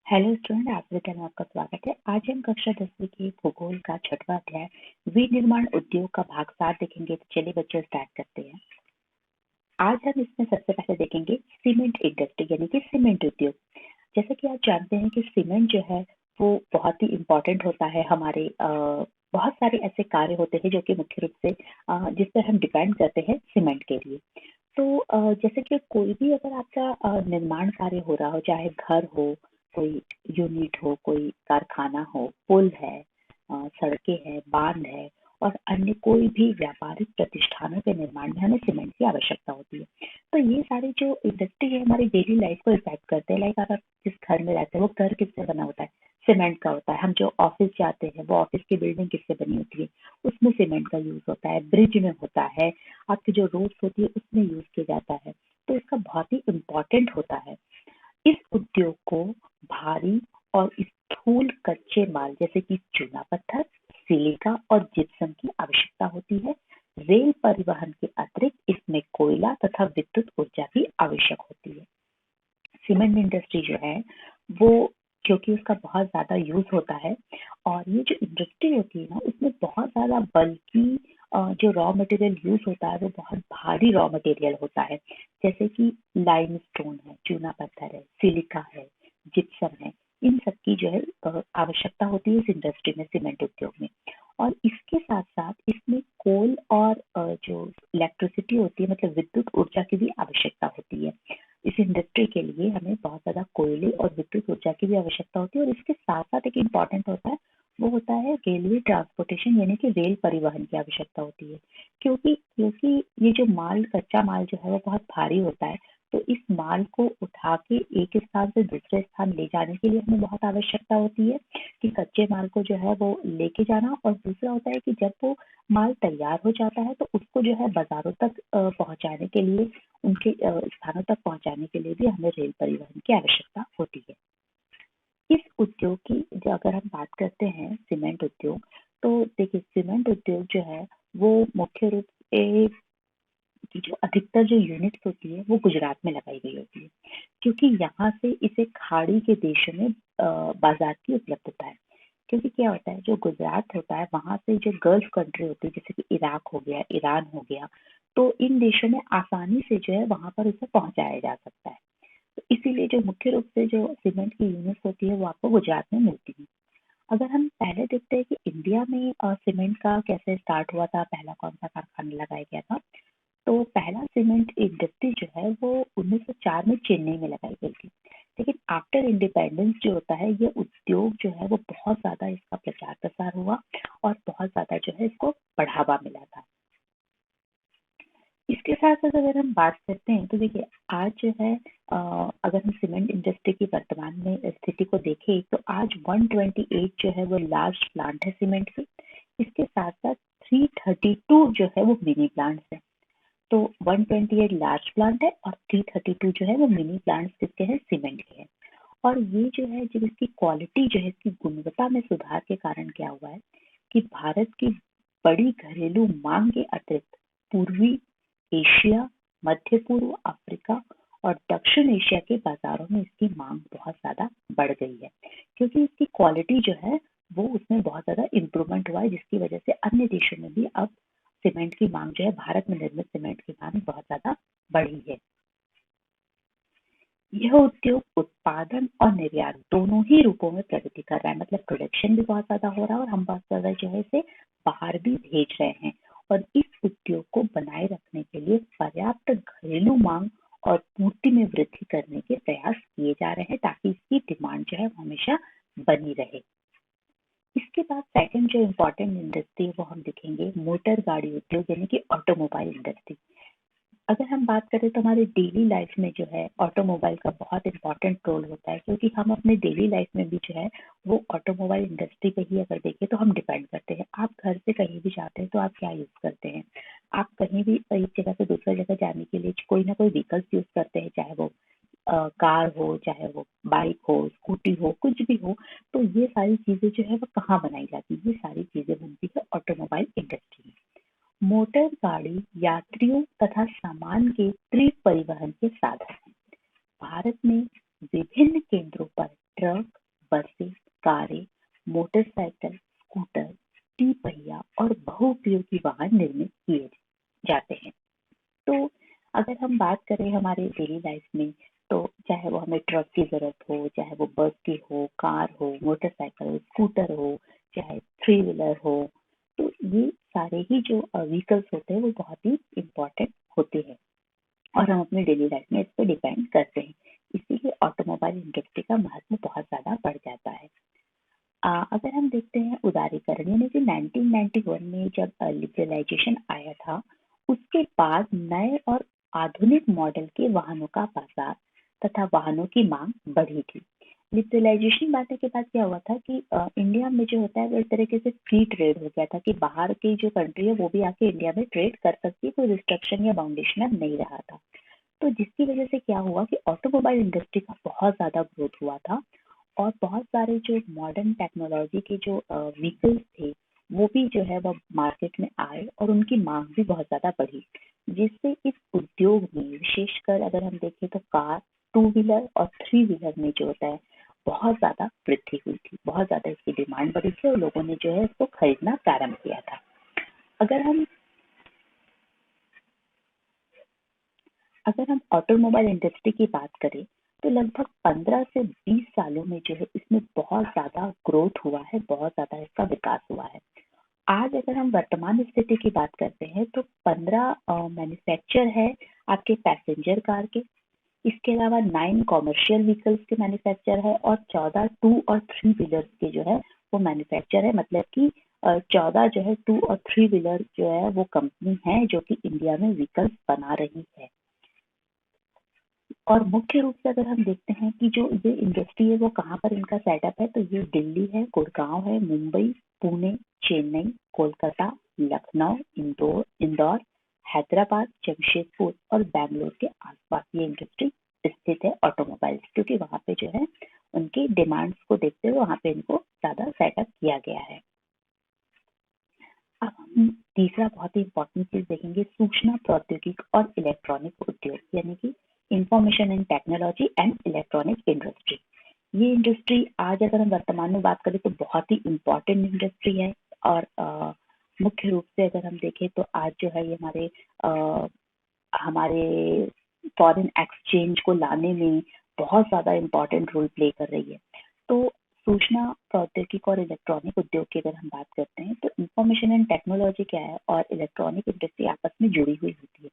Hello student, आज के में आपका स्वागत है। आज हम कक्षा 10वीं के भूगोल का 6वां अध्याय विनिर्माण उद्योग का भाग 7 देखेंगे। तो चलिए बच्चों स्टार्ट करते हैं। आज हम इसमें सबसे पहले देखेंगे सीमेंट इंडस्ट्री यानी कि सीमेंट उद्योग। जैसे कि आप जानते हैं कि सीमेंट जो है वो बहुत ही इम्पोर्टेंट होता है। हमारे बहुत सारे ऐसे कार्य होते हैं जो कि मुख्य रूप से जिस पर हम डिपेंड करते हैं सीमेंट के लिए। तो जैसे कि कोई भी अगर आपका निर्माण कार्य हो रहा हो, चाहे घर हो, कोई यूनिट हो, कोई कारखाना हो, पुल है, सड़कें हैं, बांध है और अन्य कोई भी व्यापारिक प्रतिष्ठानों के निर्माण में हमें सीमेंट की आवश्यकता होती है। तो ये सारी जो इंडस्ट्री है हमारी डेली लाइफ को इफेक्ट करते हैं। लाइक अगर जिस घर में रहते हैं वो घर किससे बना होता है? सीमेंट का होता है। हम जो ऑफिस जाते हैं वो ऑफिस की बिल्डिंग किससे बनी होती है? उसमें सीमेंट का यूज होता है। ब्रिज में होता है, आपकी जो रोड्स होती है उसमें यूज किया जाता है। तो इसका बहुत ही इम्पोर्टेंट होता है। इस उद्योग को भारी और स्थूल कच्चे माल जैसे कि चूना पत्थर, सिलिका और जिप्सम की आवश्यकता होती है। रेल परिवहन के अतिरिक्त इसमें कोयला तथा विद्युत ऊर्जा भी आवश्यक होती है। सीमेंट इंडस्ट्री जो है वो, क्योंकि उसका बहुत ज्यादा यूज होता है और ये जो इंडस्ट्री होती है ना उसमें बहुत ज्यादा बल्कि जो रॉ मटेरियल यूज होता है वो बहुत भारी रॉ मटेरियल होता है। जैसे कि लाइमस्टोन है, चूना पत्थर है, सिलिका है, जिप्सम है। इन सब की जो है आवश्यकता होती है इस इंडस्ट्री में, सीमेंट उद्योग में। और इसके साथ साथ इसमें कोल और जो इलेक्ट्रिसिटी होती है, मतलब विद्युत ऊर्जा की भी आवश्यकता होती है। इस इंडस्ट्री के लिए हमें बहुत ज्यादा कोयले और विद्युत ऊर्जा की भी आवश्यकता होती है। और इसके साथ साथ एक इम्पॉर्टेंट होता है, वो होता है रेलवे ट्रांसपोर्टेशन यानी कि रेल परिवहन की आवश्यकता होती है। क्योंकि क्योंकि ये जो माल, कच्चा माल जो है वो बहुत भारी होता है। तो इस माल को उठा के एक स्थान से दूसरे स्थान ले जाने के लिए हमें बहुत आवश्यकता होती है कि कच्चे माल को जो है वो लेके जाना। और दूसरा होता है कि जब वो माल तैयार हो जाता है तो उसको जो है बाजारों तक पहुंचाने के लिए, उनके स्थानों तक पहुंचाने के लिए भी हमें रेल परिवहन की आवश्यकता होती है। इस उद्योग की जो अगर हम बात करते हैं, सीमेंट उद्योग, तो देखिए सीमेंट उद्योग जो है वो मुख्य रूप से की जो अधिकतर जो यूनिट्स होती है वो गुजरात में लगाई गई होती है। क्योंकि यहाँ से इसे खाड़ी के देशों में बाजार की उपलब्धता है। क्योंकि क्या होता है, जो गुजरात होता है वहां से जो गल्फ कंट्री होती है जैसे कि इराक हो गया, ईरान हो गया, तो इन देशों में आसानी से जो है वहां पर उसे पहुंचाया जा सकता है। तो इसीलिए जो मुख्य रूप से जो सीमेंट की यूनिट्स होती है वो आपको गुजरात में मिलती है। अगर हम पहले देखते हैं कि इंडिया में सीमेंट का कैसे स्टार्ट हुआ था, पहला कौन सा कारखाना लगाया गया था, तो पहला सीमेंट इंडस्ट्री जो है वो 1904 में चेन्नई में लगाई गई थी। लेकिन आफ्टर इंडिपेंडेंस जो होता है, ये उद्योग जो है वो बहुत ज्यादा इसका प्रचार प्रसार हुआ और बहुत ज्यादा जो है इसको बढ़ावा मिला था। इसके साथ साथ अगर हम बात करते हैं तो देखिए आज जो है अगर हम सीमेंट इंडस्ट्री की वर्तमान में स्थिति को देखें तो आज 128 जो है वो लार्ज प्लांट है सीमेंट के। इसके साथ साथ 332 जो है वो मिनी प्लांट्स है। तो 128 लार्ज प्लांट है और 332 जो है वो मिनी प्लांट्स किसके हैं? सीमेंट के हैं। और ये जो है, जब इसकी क्वालिटी जो है, इसकी गुणवत्ता में सुधार के कारण क्या हुआ है कि भारत की बड़ी घरेलू मांग के अतिरिक्त पूर्वी एशिया, मध्य पूर्व, अफ्रीका और दक्षिण एशिया के बाजारों में इसकी मांग बहुत ज्यादा बढ़ गई है। क्योंकि इसकी क्वालिटी जो है वो उसमें बहुत ज्यादा इम्प्रूवमेंट हुआ है, जिसकी वजह से अन्य देशों में भी अब सीमेंट की मांग जो है, भारत में निर्मित सीमेंट की मांग बहुत ज्यादा बढ़ी है। यह उद्योग उत्पादन और निर्यात दोनों ही रूपों में प्रगति कर रहा है। मतलब प्रोडक्शन भी बहुत ज्यादा हो रहा है और हम बहुत ज्यादा जो है इसे बाहर भी भेज रहे हैं। और इस उद्योग को बनाए रखने के लिए पर्याप्त घरेलू मांग और पूर्ति में वृद्धि करने के प्रयास किए जा रहे हैं ताकि इसकी डिमांड जो है वो हमेशा बनी रहे। इसके बाद सेकंड जो इम्पोर्टेंट इंडस्ट्री है वो हम देखेंगे मोटर गाड़ी उद्योग यानी कि ऑटोमोबाइल इंडस्ट्री। अगर हम बात करें तो हमारे डेली लाइफ में जो है ऑटोमोबाइल का बहुत इंपॉर्टेंट रोल होता है। क्योंकि हम अपने डेली लाइफ में भी जो है वो ऑटोमोबाइल इंडस्ट्री पे ही अगर देखें तो हम डिपेंड करते हैं। आप घर से कहीं भी जाते हैं तो आप क्या यूज करते हैं? आप कहीं भी एक जगह से दूसरी जगह जाने के लिए कोई ना कोई व्हीकल्स यूज करते हैं, चाहे वो कार हो, चाहे वो बाइक हो, स्कूटी हो, कुछ भी हो। तो ये सारी चीजें जो है वो कहाँ बनाई जाती है? ये सारी चीजें बनती है ऑटोमोबाइल इंडस्ट्री में। मोटर गाड़ी यात्रियों तथा सामान के त्रिपरिवहन के साधन हैं। भारत में विभिन्न केंद्रों पर ट्रक, बसें, कारें, मोटरसाइकिल, स्कूटर, टी-पहिया और बहुउपयोगी वाहन निर्मित किए जाते हैं। तो अगर हम बात करें हमारे डेली लाइफ में, तो चाहे वो हमें ट्रक की ज़रूरत हो, चाहे वो बस की हो, कार हो, मोटरसाइकिल, स्कूटर हो, चाहे थ्री व्हीलर हो, तो ये सारे ही जो व्हीकल्स होते हैं वो बहुत ही इम्पोर्टेंट होते हैं और हम अपनी डेली लाइफ में इस पे डिपेंड करते हैं। इसीलिए ऑटोमोबाइल इंडस्ट्री का महत्व बहुत ज़्यादा बढ़ जाता है। अगर हम देखते हैं उदारीकरण, यानी कि 1991 में जब लिबरलाइजेशन आया था, उसके बाद नए और आधुनिक मॉडल के वाहनों का बाजार तथा वाहनों की मांग बढ़ी थी। लिबरलाइजेशन बढ़ने के बाद क्या हुआ था कि इंडिया में जो होता है वो एक तरीके से फ्री ट्रेड हो गया था कि बाहर की जो कंट्री है वो भी आके इंडिया में ट्रेड कर सकती है, कोई रिस्ट्रिक्शन या बाउंडेशन अब नहीं रहा था। तो जिसकी वजह से क्या हुआ कि ऑटोमोबाइल इंडस्ट्री का बहुत ज़्यादा ग्रोथ हुआ था और बहुत सारे जो मॉडर्न टेक्नोलॉजी के जो व्हीकल्स थे वो भी जो है वो मार्केट में आए और उनकी मांग भी बहुत ज़्यादा बढ़ी, जिससे इस उद्योग में विशेषकर अगर हम देखें तो कार, टू व्हीलर और थ्री व्हीलर में जो होता है बहुत ज़्यादा वृद्धि हुई थी, बहुत ज़्यादा इसकी डिमांड बढ़ी थी और लोगों ने जो है इसको खरीदना प्रारंभ किया था। अगर हम अगर हम ऑटोमोबाइल इंडस्ट्री की बात करें तो लगभग 15 से 20 सालों में जो है इसमें बहुत ज़्यादा ग्रोथ हुआ है, बहुत ज़्यादा इसका विकास हुआ है। आज अगर हम वर्तमान स्थिति की बात करते हैं तो 15 मैन्युफैक्चर है आपके पैसेंजर कार के। इसके अलावा 9 कॉमर्शियल व्हीकल्स के मैन्युफैक्चर है और 14 टू और थ्री व्हीलर्स के जो है वो मैन्युफैक्चर है, मतलब कि 14 जो है टू और थ्री व्हीलर जो है वो कंपनी है जो कि इंडिया में व्हीकल्स बना रही है। और मुख्य रूप से अगर हम देखते हैं कि जो ये इंडस्ट्री है वो कहाँ पर इनका सेटअप है, तो ये दिल्ली है, गुड़गांव है, मुंबई, पुणे, चेन्नई, कोलकाता, लखनऊ, इंदौर, हैदराबाद, जमशेदपुर और बैंगलोर के आसपास ये इंडस्ट्री स्थित है ऑटोमोबाइल्स, क्योंकि वहाँ पे जो है उनकी डिमांड्स को देखते हुए वहाँ पे इनको ज्यादा सेटअप किया गया है। अब हम तीसरा बहुत ही इम्पोर्टेंट चीज देखेंगे, सूचना प्रौद्योगिकी और इलेक्ट्रॉनिक उद्योग, यानी कि information and technology and electronic industry. ये इंडस्ट्री आज अगर हम वर्तमान में बात करें तो बहुत ही इम्पोर्टेंट इंडस्ट्री है और मुख्य रूप से अगर हम देखें तो आज जो है ये हमारे फॉरेन एक्सचेंज को लाने में बहुत ज़्यादा इम्पोर्टेंट रोल प्ले कर रही है। तो सूचना प्रौद्योगिकी और इलेक्ट्रॉनिक उद्योग की अगर हम बात करते हैं तो इंफॉर्मेशन एंड टेक्नोलॉजी क्या है और इलेक्ट्रॉनिक इंडस्ट्री आपस में जुड़ी हुई होती है,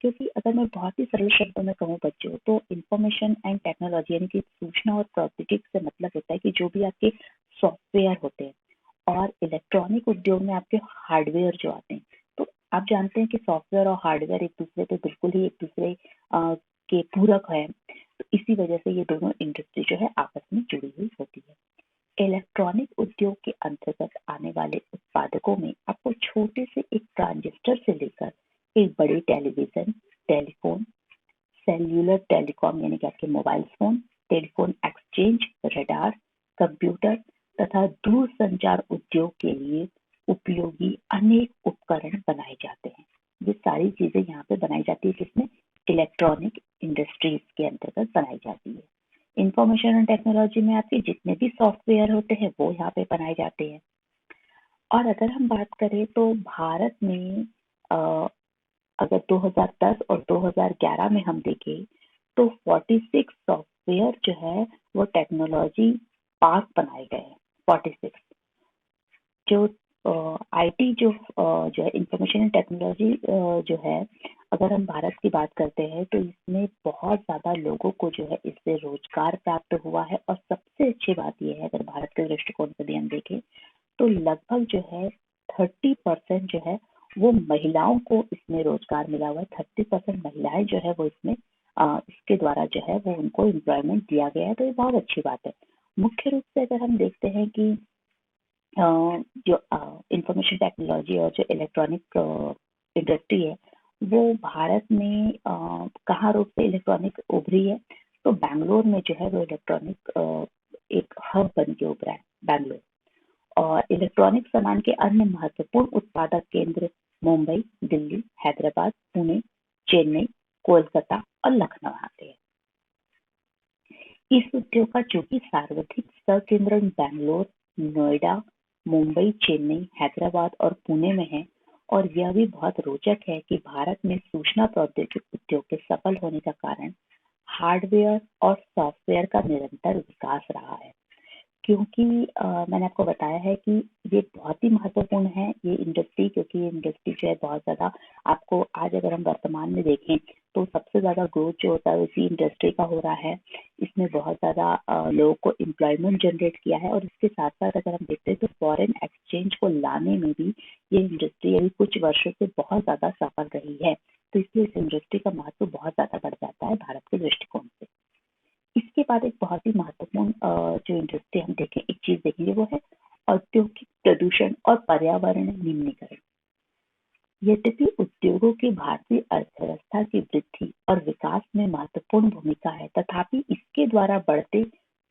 क्योंकि अगर मैं बहुत ही सरल शब्दों में कहूँ बच्चों तो इंफॉर्मेशन एंड टेक्नोलॉजी यानी कि सूचना और प्रौद्योगिकी से मतलब होता है कि जो भी आपके सॉफ्टवेयर होते हैं और इलेक्ट्रॉनिक उद्योग में आपके हार्डवेयर जो आते हैं। तो आप जानते हैं कि सॉफ्टवेयर और हार्डवेयर एक दूसरे पे बिल्कुल ही एक दूसरे के पूरक है, तो इसी वजह से ये दोनों इंडस्ट्री जो है आपस में जुड़ी हुई होती है। इलेक्ट्रॉनिक उद्योग के अंतर्गत आने वाले उत्पादकों में आपको छोटे से एक ट्रांजिस्टर से लेकर एक बड़ी टेलीविजन, टेलीफोन, सेल्यूलर टेलीकॉम यानी कि आपके mobile phone, telephone exchange, radar, computer तथा दूरसंचार उद्योग के लिए उपयोगी अनेक उपकरण बनाए जाते हैं। ये सारी चीजें यहाँ पे बनाई जाती है, जिसमें इलेक्ट्रॉनिक इंडस्ट्रीज के अंतर्गत बनाई जाती है। इंफॉर्मेशन एंड टेक्नोलॉजी में आपके जितने भी सॉफ्टवेयर होते हैं वो यहाँ पे बनाए जाते हैं। और अगर हम बात करें तो भारत में अ, अगर 2010 और 2011 में हम देखें तो 46 सॉफ्टवेयर जो है वो टेक्नोलॉजी पार्क बनाए गए हैं। 46 जो आईटी जो है इंफॉर्मेशन एंड टेक्नोलॉजी जो है, अगर हम भारत की बात करते हैं तो इसमें बहुत ज्यादा लोगों को जो है इससे रोजगार प्राप्त हुआ है और सबसे अच्छी बात यह है अगर भारत के दृष्टिकोण से भी हम देखें तो लगभग जो है 30% जो है वो महिलाओं को इसमें रोजगार मिला हुआ है। 30% महिलाएं जो है वो इसमें इसके द्वारा जो है वो उनको एम्प्लॉयमेंट दिया गया है, तो ये बहुत अच्छी बात है। मुख्य रूप से अगर हम देखते हैं कि जो इंफॉर्मेशन टेक्नोलॉजी और जो इलेक्ट्रॉनिक इंडस्ट्री है वो भारत में कहाँ रूप से इलेक्ट्रॉनिक उभरी है, तो बैंगलोर में जो है वो इलेक्ट्रॉनिक एक हब बन के उभरा है बैंगलोर। और इलेक्ट्रॉनिक सामान के अन्य महत्वपूर्ण उत्पादक केंद्र मुंबई, दिल्ली, हैदराबाद, पुणे, चेन्नई, कोलकाता और लखनऊ आते हैं। इस उद्योग का चूंकि सर्वाधिक संकेंद्रण बैंगलोर, नोएडा, मुंबई, चेन्नई, हैदराबाद और पुणे में है और यह भी बहुत रोचक है कि भारत में सूचना प्रौद्योगिकी उद्योग के सफल होने का कारण हार्डवेयर और सॉफ्टवेयर का निरंतर विकास रहा है। क्योंकि मैंने आपको बताया है कि ये बहुत ही महत्वपूर्ण है ये इंडस्ट्री, क्योंकि ये इंडस्ट्री जो है बहुत ज़्यादा आपको आज अगर हम वर्तमान में देखें तो सबसे ज़्यादा ग्रोथ जो होता है इसी इंडस्ट्री का हो रहा है। इसमें बहुत ज़्यादा लोगों को एम्प्लॉयमेंट जनरेट किया है और इसके साथ साथ अगर हम देखते हैं तो फॉरेन एक्सचेंज को लाने में भी ये इंडस्ट्री अभी कुछ वर्षों से बहुत ज़्यादा सफल रही है। तो इसलिए इस इंडस्ट्री का महत्व बहुत ज़्यादा बढ़ जाता है भारत के दृष्टिकोण से। इसके बाद एक बहुत ही महत्वपूर्ण जो इंडस्ट्री हम देखें एक चीज देखेंगे वो है औद्योगिक प्रदूषण और पर्यावरण निम्नीकरण। यद्यपि उद्योगों की भारतीय अर्थव्यवस्था की वृद्धि और विकास में महत्वपूर्ण भूमिका है, तथापि इसके द्वारा बढ़ते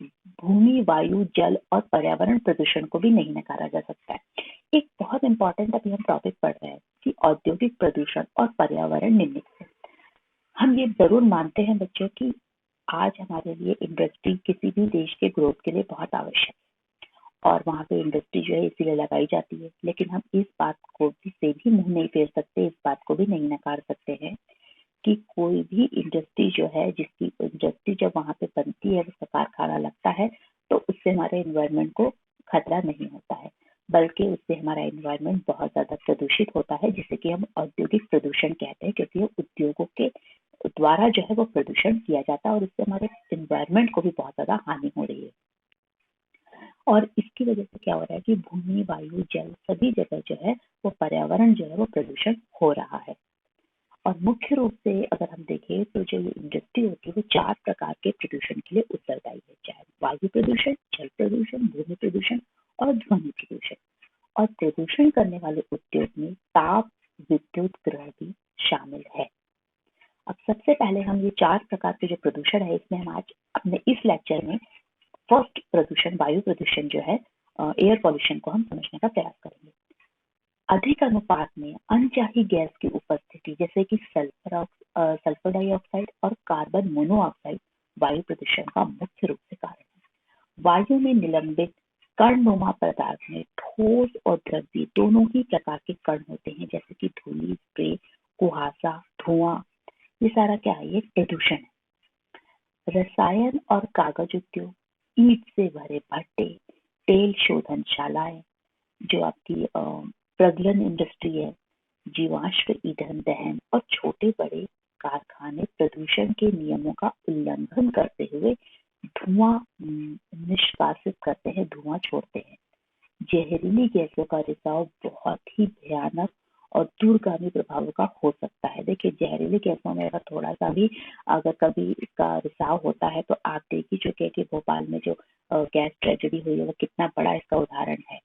भूमि, वायु, जल और पर्यावरण प्रदूषण को भी नहीं नकारा जा सकता है। एक बहुत इंपॉर्टेंट अभी हम टॉपिक पढ़ रहे हैं कि औद्योगिक प्रदूषण और पर्यावरण निम्नीकरण। हम ये जरूर मानते हैं बच्चों की आज हमारे लिए इंडस्ट्री किसी भी देश के ग्रोथ के लिए बहुत आवश्यक है और वहाँ पे इंडस्ट्री जो है इसीलिए लगाई जाती है। लेकिन हम इस बात को भी से भी मुंह नहीं फेर सकते, इस बात को भी नहीं नकार सकते हैं कि कोई भी इंडस्ट्री जो है जिसकी इंडस्ट्री जब वहाँ पे बनती है उसका कारखाना लगता है तो उससे हमारे एनवायरनमेंट को खतरा नहीं होता है, बल्कि उससे हमारा एनवायरनमेंट बहुत ज्यादा प्रदूषित होता है, जिसे कि हम औद्योगिक प्रदूषण कहते हैं, क्योंकि उद्योगों के द्वारा जो है वो प्रदूषण किया जाता है और इससे हमारे एनवायरनमेंट को भी बहुत ज्यादा हानि हो रही है। और इसकी वजह से क्या हो रहा है कि भूमि, वायु, जल सभी जगह जो है वो पर्यावरण जो है वो प्रदूषण हो रहा है। और मुख्य रूप से अगर हम देखें तो जो ये इंडस्ट्री होती है वो 4 प्रकार के प्रदूषण के लिए उत्तरदायी है, चाहे वायु प्रदूषण, जल प्रदूषण, भूमि प्रदूषण और ध्वनि प्रदूषण। और प्रदूषण करने वाले उद्योग में ताप विद्युत ग्रह भी शामिल है। अब सबसे पहले हम ये 4 प्रकार के जो प्रदूषण है इसमें हम आज अपने इस लेक्चर में फर्स्ट प्रदूषण वायु प्रदूषण जो है एयर पॉल्यूशन को हम समझने का प्रयास करेंगे। अधिक अनुपात में अनचाही गैस की उपस्थिति जैसे कि सल्फर डाइऑक्साइड और कार्बन मोनोऑक्साइड वायु प्रदूषण का मुख्य रूप से कारण है। वायु में निलंबित कणनुमा पदार्थ में ठोस और द्रव्य दोनों ही प्रकार के कण होते हैं, जैसे कि धूलि, स्प्रे, कुहासा, धुआं। ये सारा क्या है? ये प्रदूषण है। रसायन और कागज उद्योग, ईंट से भरे भट्टे, तेल शोधनशालाएं, जो आपकी प्रज्वलन इंडस्ट्री है, जीवाश्म ईंधन दहन और छोटे बड़े कारखाने प्रदूषण के नियमों का उल्लंघन करते हुए धुआं निष्कासित करते हैं, धुआं छोड़ते हैं। जहरीली गैसों का रिसाव बहुत ही भयानक और दूरगामी प्रभावों का हो सकता है। देखिए जहरीली गैसों में अगर थोड़ा सा भी अगर कभी इसका रिसाव होता है तो आप देख ही चुके हैं कि भोपाल में जो गैस ट्रेजेडी हुई है वो कितना बड़ा इसका उदाहरण है।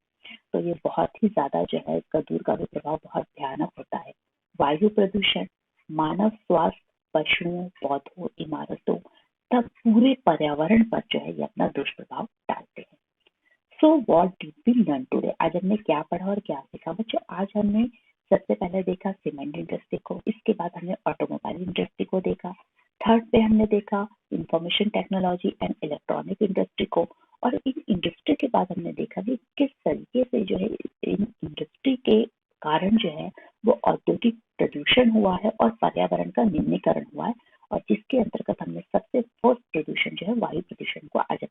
तो ये बहुत ही ज्यादा जो है इसका दूरगामी प्रभाव बहुत भयानक होता है। वायु प्रदूषण मानव स्वास्थ्य, पशुओं, पौधों, इमारतों तब पूरे पर्यावरण पर जो है ये अपना दुष्प्रभाव डालते हैं। So what did we learn today? आज हमने क्या पढ़ा और क्या सीखा बच्चों? आज हमने सबसे पहले देखा सीमेंट इंडस्ट्री को, इसके बाद हमने ऑटोमोबाइल इंडस्ट्री को देखा, थर्ड पे हमने देखा information technology and electronic industry को, और इन इंडस्ट्री के बाद हमने देखा कि किस तरीके से जो है इन इंडस्ट्री के कारण जो है वो औद्योगिक प्रदूषण हुआ है और पर्यावरण का निम्नीकरण हुआ है, और जिसके अंतर्गत हमने सबसे फर्स्ट प्रदूषण जो है वायु प्रदूषण को आज